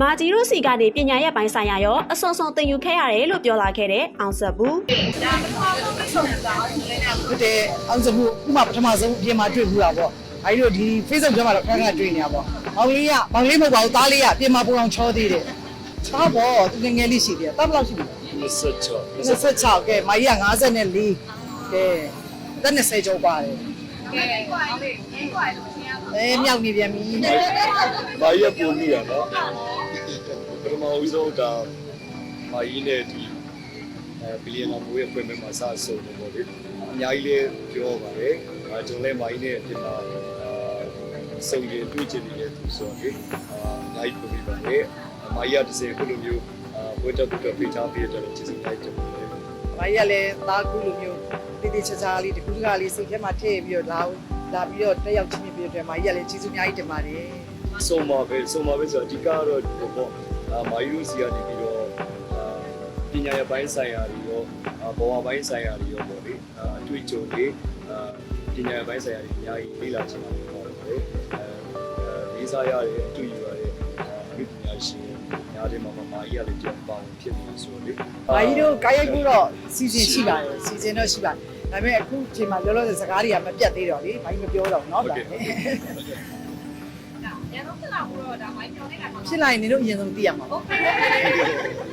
မာဂျီတို့စီကနေပညာရပ်ပိုင်းဆိုင်ရာရောအစုံစုံသင်ယူခဲ့ရတယ်လို့ပြောလာခဲ့တဲ့အောင်ဆက်ဘူး ဟုတ်တယ်အောင်စမှုဥမာပထမဆုံးအပြင်မှာတွေ့ဘူးတာပေါ့အဲဒီတော့ဒီ Facebook ထဲမှာတော့ခဏခဏတွေ့နေတာပေါ့မောင်လေးမဟုတ်ပါဘူးသားလေးကအပြင်မှာပုံအောင်ချောသေးတယ်ချောပေါ့သူငယ်လေးရှိတယ်တပ်ဘယ်လောက်ရှိလဲ26ကဲမကြီးက54ကဲတက်20ကျော်ပါတယ်မြောက်နေပြန်ပြီ မာကြီးကပုံမိရနော်ပထမဦးဆုံးဒါမာကြီးနဲ့ဒီဘီလီယံနာမိုးရဲ့ဖွင့်မဲ့မှာစဆုံးတယ်ပေါ့လေအများကြီးလေးပြောပါတယ်ကျွန်တော်လည်းမာကြီးနဲ့ပြင်မှာစုံရတွေ့ချင်နေတဲ့သူဆိုတော့အများကြီးပြောပြပါတယ်မာကြီးကတစ်စက်ခုလိုမျိုးဝတ်တက်ဖိထားပြီးတော့ကျေးဇူးတိုက်တယ် မကြီးကလည်းသားကူလိုမျိုးတိတိကျကျလေးတကူတကလေးစိတ်ထဲမှာထည့်ပြီးတော့လာပြီးတော့တက်ရောက်ချင်းပြပြီးတော့မကြီးကလည်းကျေးဇူးအများကြီးတင်ပါတယ် ဆုံးပါပဲဆိုတော့အဓိကတော့ပေါ့မာကြီးတို့စီကနေပြီးတော့ပညာရေးပိုင်းဆိုင်ရာတွေရောဘောဝပိုင်းဆိုင်ရာတွေရောပေါ့လေအတွေ့အကြုံတွေပညာရေးပိုင်းဆိုင်ရာတွေအများကြီးလေ့လာချင်တာပေါ့လေလေးစားရတယ်အတွေ့အကြုံရတယ်ဒီပညာရှင်ညားတယ်မှာမာကြီးကလည်းကြောက်ပါဝင်ဖြစ်နေဆိုတော့လေ မကြီးတို့ကားရိုက်ဖို့တော့စီစဉ်ရှိပါတယ်စီစဉ်တော့ရှိပါတယ်ဒါပေမဲ့အခုချိန်မှာလောလောဆယ်စကားတွေကမပြတ်သေးတော့လေမကြီးမပြောတော့ဘူးเนาะဖြစ်လာရင်နေတို့အရင်ဆုံးသိရမှာပေါ့